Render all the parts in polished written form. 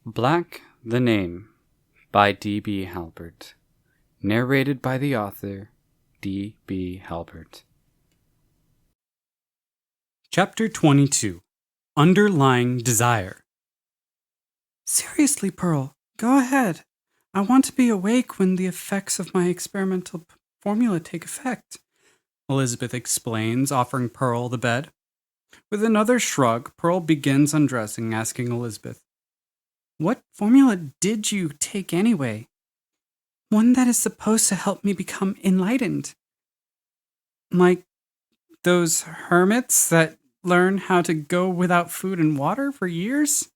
Black the Name by D.B. Halpert. Narrated by the author, D.B. Halpert. Chapter 22. Underlying Desire. Seriously, Pearl, go ahead. I want to be awake when the effects of my experimental formula take effect, Elizabeth explains, offering Pearl the bed. With another shrug, Pearl begins undressing, asking Elizabeth, "What formula did you take anyway?" "One that is supposed to help me become enlightened." "Like those hermits that learn how to go without food and water for years?"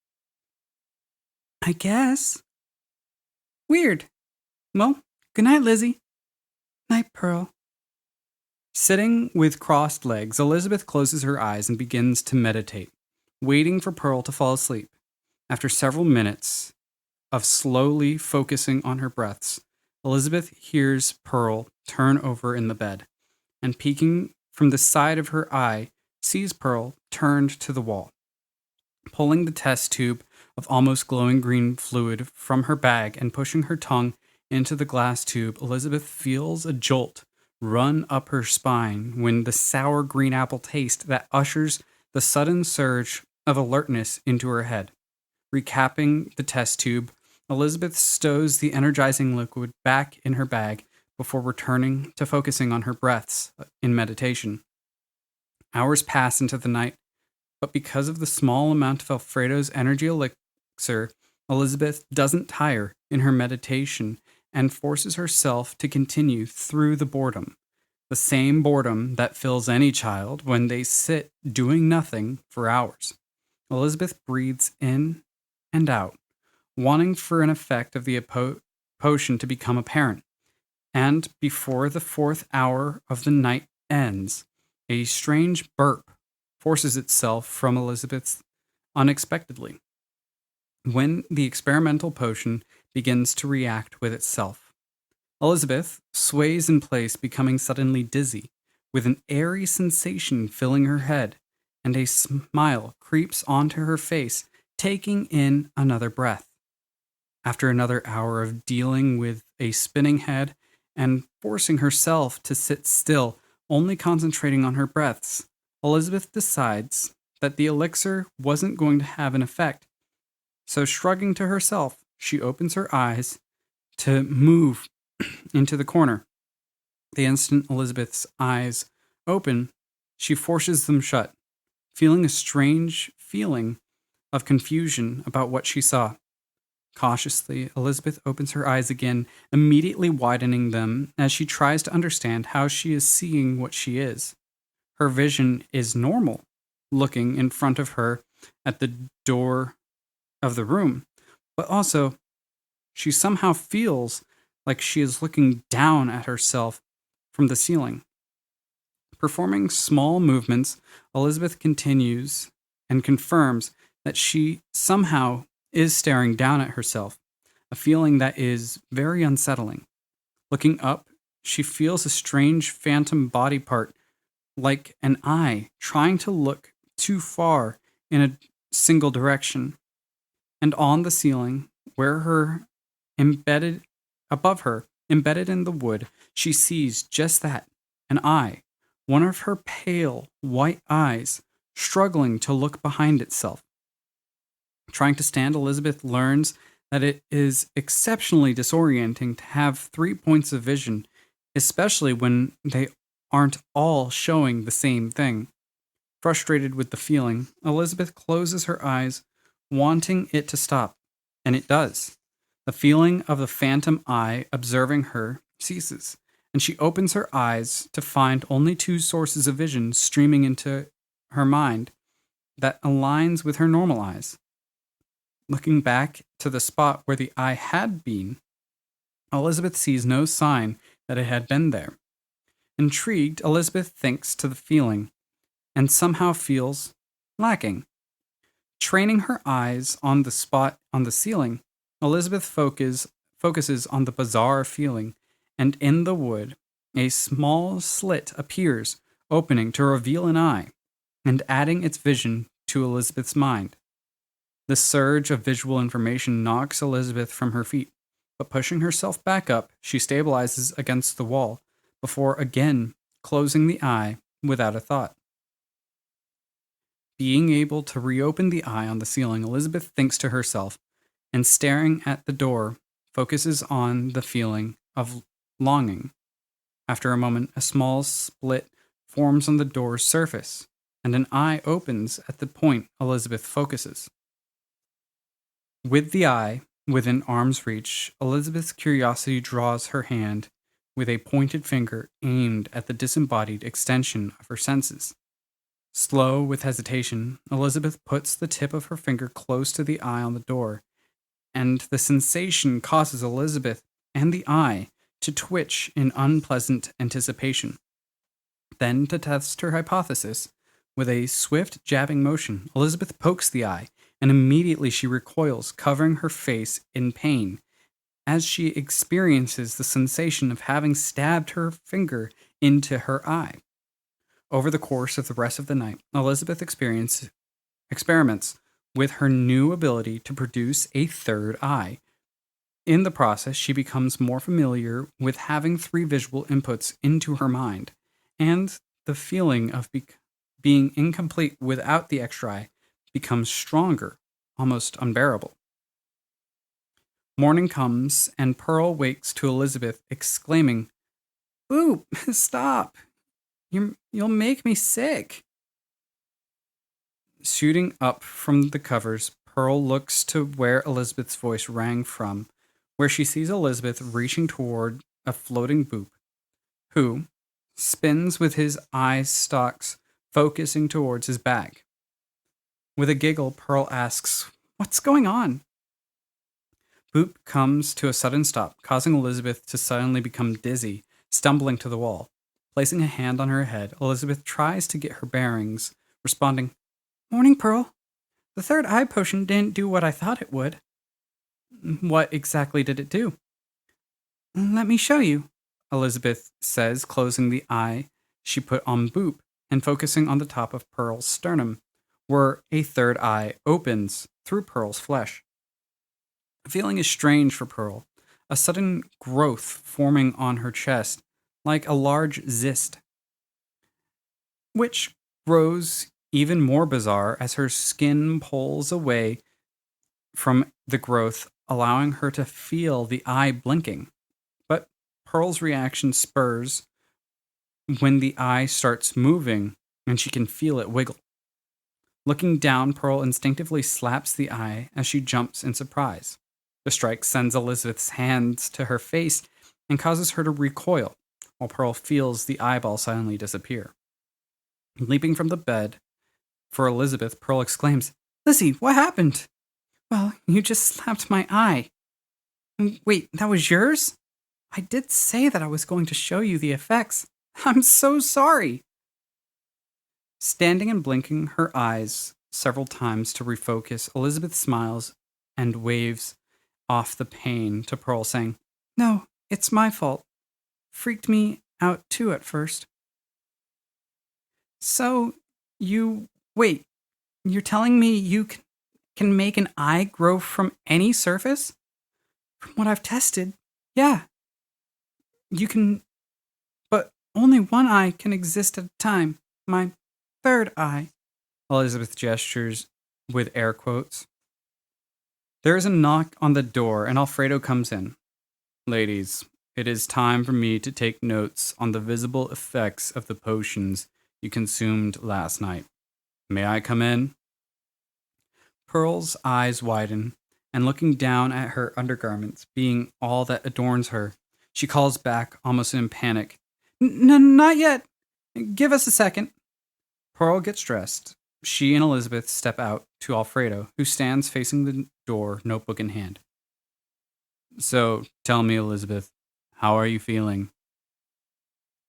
"I guess." "Weird. Well, good night, Lizzie." "Night, Pearl." Sitting with crossed legs, Elizabeth closes her eyes and begins to meditate, waiting for Pearl to fall asleep. After several minutes of slowly focusing on her breaths, Elizabeth hears Pearl turn over in the bed, and peeking from the side of her eye, sees Pearl turned to the wall. Pulling the test tube of almost glowing green fluid from her bag and pushing her tongue into the glass tube, Elizabeth feels a jolt run up her spine when the sour green apple taste that ushers the sudden surge of alertness into her head. Recapping the test tube, Elizabeth stows the energizing liquid back in her bag before returning to focusing on her breaths in meditation. Hours pass into the night, but because of the small amount of Alfredo's energy elixir, Elizabeth doesn't tire in her meditation and forces herself to continue through the boredom. The same boredom that fills any child when they sit doing nothing for hours. Elizabeth breathes in and out, wanting for an effect of the potion to become apparent. And before the fourth hour of the night ends, a strange burp forces itself from Elizabeth unexpectedly, when the experimental potion begins to react with itself. Elizabeth sways in place, becoming suddenly dizzy, with an airy sensation filling her head, and a smile creeps onto her face, taking in another breath. After another hour of dealing with a spinning head and forcing herself to sit still, only concentrating on her breaths, Elizabeth decides that the elixir wasn't going to have an effect. So, shrugging to herself, she opens her eyes to move into the corner. The instant Elizabeth's eyes open, she forces them shut, feeling a strange feeling of confusion about what she saw. Cautiously, Elizabeth opens her eyes again, immediately widening them as she tries to understand how she is seeing what she is. Her vision is normal, looking in front of her at the door of the room, but also she somehow feels like she is looking down at herself from the ceiling. Performing small movements, Elizabeth continues and confirms that she somehow is staring down at herself, a feeling that is very unsettling. Looking up, she feels a strange phantom body part, like an eye trying to look too far in a single direction. And on the ceiling, where her embedded above her, embedded in the wood, she sees just that, an eye, one of her pale white eyes, struggling to look behind itself. Trying to stand, Elizabeth learns that it is exceptionally disorienting to have 3 points of vision, especially when they aren't all showing the same thing. Frustrated with the feeling, Elizabeth closes her eyes, wanting it to stop, and it does. The feeling of the phantom eye observing her ceases, and she opens her eyes to find only 2 sources of vision streaming into her mind that aligns with her normal eyes. Looking back to the spot where the eye had been, Elizabeth sees no sign that it had been there. Intrigued, Elizabeth thinks to the feeling and somehow feels lacking. Training her eyes on the spot on the ceiling, Elizabeth focuses on the bizarre feeling, and in the wood, a small slit appears, opening to reveal an eye and adding its vision to Elizabeth's mind. The surge of visual information knocks Elizabeth from her feet, but pushing herself back up, she stabilizes against the wall before again closing the eye without a thought. Being able to reopen the eye on the ceiling, Elizabeth thinks to herself and, staring at the door, focuses on the feeling of longing. After a moment, a small split forms on the door's surface, and an eye opens at the point Elizabeth focuses. With the eye within arm's reach, Elizabeth's curiosity draws her hand with a pointed finger aimed at the disembodied extension of her senses. Slow with hesitation, Elizabeth puts the tip of her finger close to the eye on the door, and the sensation causes Elizabeth and the eye to twitch in unpleasant anticipation. Then, to test her hypothesis, with a swift jabbing motion, Elizabeth pokes the eye, and immediately she recoils, covering her face in pain, as she experiences the sensation of having stabbed her finger into her eye. Over the course of the rest of the night, Elizabeth experiments with her new ability to produce a third eye. In the process, she becomes more familiar with having three visual inputs into her mind, and the feeling of being incomplete without the extra eye becomes stronger, almost unbearable. Morning comes, and Pearl wakes to Elizabeth exclaiming, "Boop, stop! You'll make me sick." Shooting up from the covers, Pearl looks to where Elizabeth's voice rang from, where she sees Elizabeth reaching toward a floating Boop, who spins with his eye stalks focusing towards his bag. With a giggle, Pearl asks, "What's going on?" Boop comes to a sudden stop, causing Elizabeth to suddenly become dizzy, stumbling to the wall. Placing a hand on her head, Elizabeth tries to get her bearings, responding, "Morning, Pearl. The third eye potion didn't do what I thought it would." "What exactly did it do?" "Let me show you," Elizabeth says, closing the eye she put on Boop and focusing on the top of Pearl's sternum, where a third eye opens through Pearl's flesh. The feeling is strange for Pearl, a sudden growth forming on her chest, like a large cyst, which grows even more bizarre as her skin pulls away from the growth, allowing her to feel the eye blinking. But Pearl's reaction spurs when the eye starts moving and she can feel it wiggle. Looking down, Pearl instinctively slaps the eye as she jumps in surprise. The strike sends Elizabeth's hands to her face and causes her to recoil, while Pearl feels the eyeball suddenly disappear. Leaping from the bed for Elizabeth, Pearl exclaims, "Lizzie, what happened?" "Well, you just slapped my eye." "Wait, that was yours?" "I did say that I was going to show you the effects. I'm so sorry." Standing and blinking her eyes several times to refocus, Elizabeth smiles and waves off the pain to Pearl, saying, "No, it's my fault. Freaked me out too at first." "So, wait, you're telling me you can make an eye grow from any surface?" "From what I've tested, yeah. You can, but only one eye can exist at a time. My third eye." Elizabeth gestures with air quotes. There is a knock on the door, and Alfredo comes in. "Ladies, it is time for me to take notes on the visible effects of the potions you consumed last night. May I come in?" Pearl's eyes widen, and looking down at her undergarments being all that adorns her, she calls back almost in panic, Not yet. Give us a second." Pearl gets dressed. She and Elizabeth step out to Alfredo, who stands facing the door, notebook in hand. "So, tell me, Elizabeth, how are you feeling?"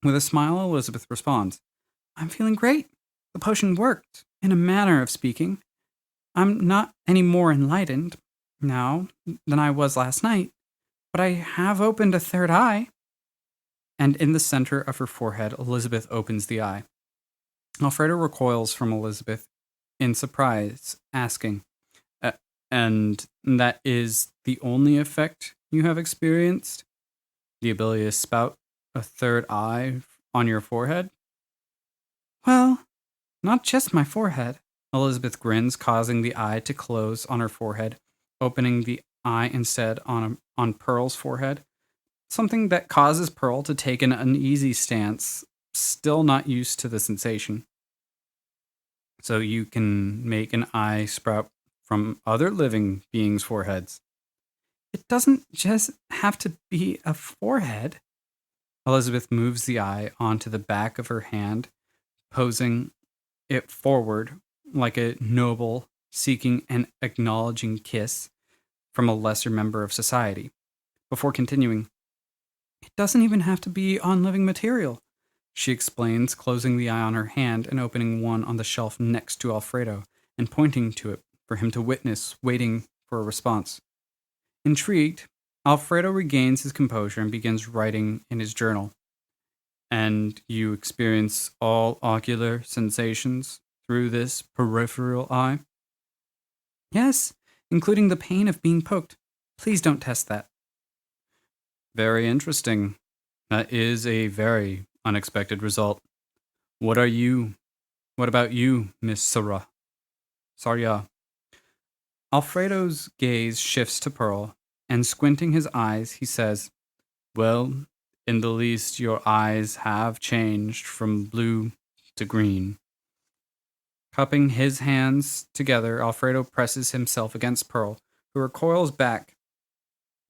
With a smile, Elizabeth responds, "I'm feeling great. The potion worked, in a manner of speaking. I'm not any more enlightened now than I was last night, but I have opened a third eye." And in the center of her forehead, Elizabeth opens the eye. Alfredo recoils from Elizabeth in surprise, asking, And that is the only effect you have experienced? The ability to spout a third eye on your forehead? Well, not just my forehead. Elizabeth grins, causing the eye to close on her forehead, opening the eye instead on Pearl's forehead. Something that causes Pearl to take an uneasy stance, still not used to the sensation. So you can make an eye sprout from other living beings' foreheads. It doesn't just have to be a forehead. Elizabeth moves the eye onto the back of her hand, posing it forward like a noble seeking an acknowledging kiss from a lesser member of society. Before continuing, it doesn't even have to be on living material, she explains, closing the eye on her hand and opening one on the shelf next to Alfredo and pointing to it for him to witness, waiting for a response. Intrigued, Alfredo regains his composure and begins writing in his journal. And you experience all ocular sensations through this peripheral eye? Yes, including the pain of being poked. Please don't test that. Very interesting. That is a very unexpected result. What about you, Miss Sarah? Sarya. Alfredo's gaze shifts to Pearl, and squinting his eyes, he says, Well, in the least, your eyes have changed from blue to green. Cupping his hands together, Alfredo presses himself against Pearl, who recoils back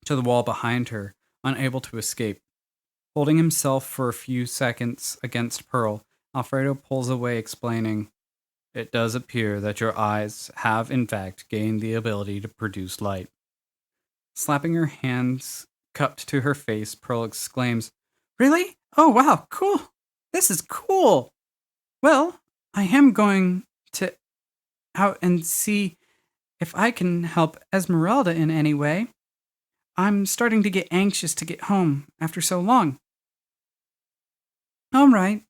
to the wall behind her, unable to escape. Holding himself for a few seconds against Pearl, Alfredo pulls away, explaining, It does appear that your eyes have in fact gained the ability to produce light. Slapping her hands cupped to her face, Pearl exclaims, Really? Oh, wow, cool. This is cool. Well, I am going to out and see if I can help Esmeralda in any way. I'm starting to get anxious to get home after so long. All right.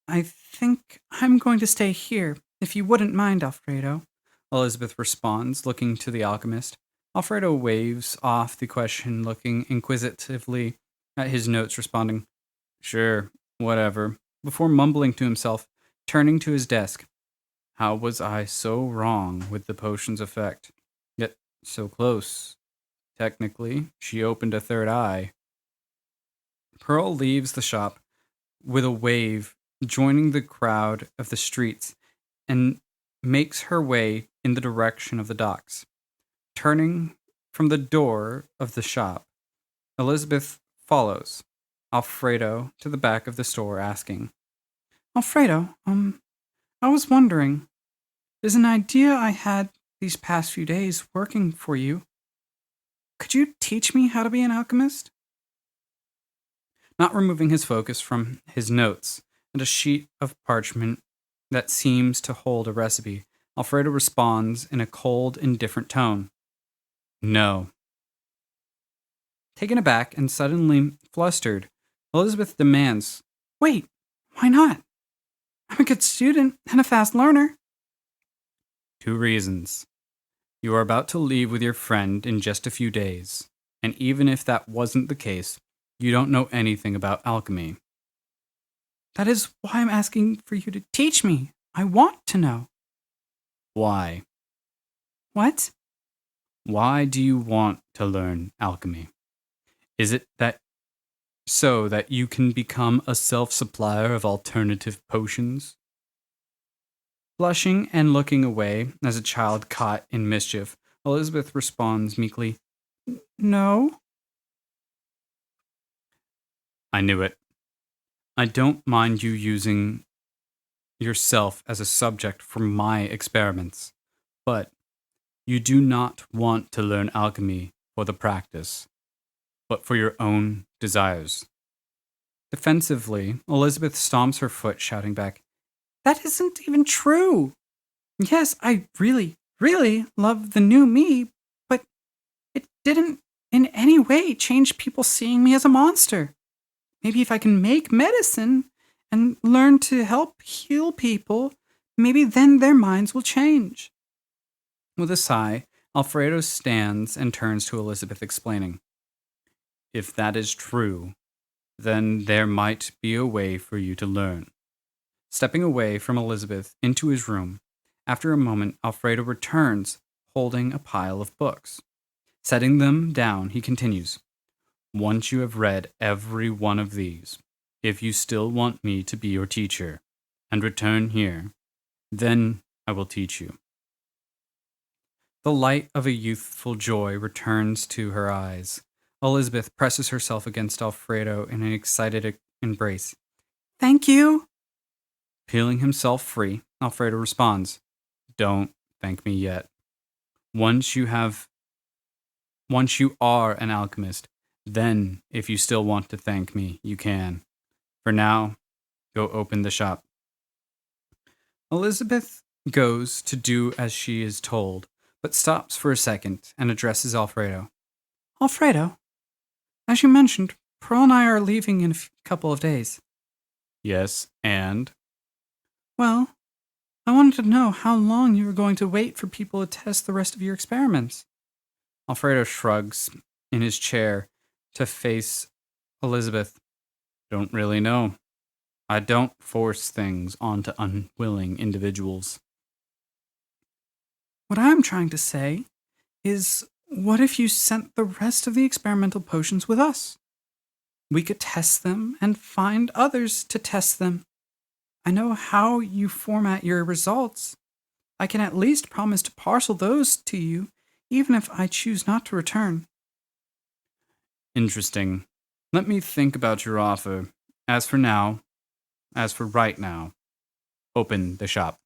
I think I'm going to stay here, if you wouldn't mind, Alfredo. Elizabeth responds, looking to the alchemist. Alfredo waves off the question, looking inquisitively at his notes, responding, Sure, whatever, before mumbling to himself, turning to his desk. How was I so wrong with the potion's effect? Yet so close. Technically, she opened a third eye. Pearl leaves the shop with a wave, joining the crowd of the streets, and makes her way in the direction of the docks. Turning from the door of the shop, Elizabeth follows Alfredo to the back of the store, asking, Alfredo, I was wondering, there's an idea I had these past few days working for you. Could you teach me how to be an alchemist? Not removing his focus from his notes and a sheet of parchment that seems to hold a recipe, Alfredo responds in a cold, indifferent tone. No. Taken aback and suddenly flustered, Elizabeth demands, Wait, why not? I'm a good student and a fast learner. 2 reasons. You are about to leave with your friend in just a few days, and even if that wasn't the case, you don't know anything about alchemy. That is why I'm asking for you to teach me. I want to know. Why? What? Why do you want to learn alchemy? Is it that you can become a self-supplier of alternative potions? Blushing and looking away as a child caught in mischief, Elizabeth responds meekly, No. I knew it. I don't mind you using yourself as a subject for my experiments, but you do not want to learn alchemy for the practice, but for your own desires. Defensively, Elizabeth stomps her foot, shouting back, That isn't even true. Yes, I really, really love the new me, but it didn't in any way change people seeing me as a monster. Maybe if I can make medicine and learn to help heal people, maybe then their minds will change. With a sigh, Alfredo stands and turns to Elizabeth, explaining, If that is true, then there might be a way for you to learn. Stepping away from Elizabeth into his room, after a moment, Alfredo returns, holding a pile of books. Setting them down, he continues, Once you have read every one of these, if you still want me to be your teacher and return here, then I will teach you. The light of a youthful joy returns to her eyes. Elizabeth presses herself against Alfredo in an excited embrace. Thank you! Peeling himself free, Alfredo responds, Don't thank me yet. Once you are an alchemist, then if you still want to thank me, you can. For now, go open the shop. Elizabeth goes to do as she is told, but stops for a second and addresses Alfredo. Alfredo, as you mentioned, Pearl and I are leaving in a couple of days. Yes, and? Well, I wanted to know how long you were going to wait for people to test the rest of your experiments. Alfredo shrugs in his chair to face Elizabeth. Don't really know. I don't force things onto unwilling individuals. What I'm trying to say is, what if you sent the rest of the experimental potions with us? We could test them and find others to test them. I know how you format your results. I can at least promise to parcel those to you, even if I choose not to return. Interesting. Let me think about your offer. As for right now, open the shop.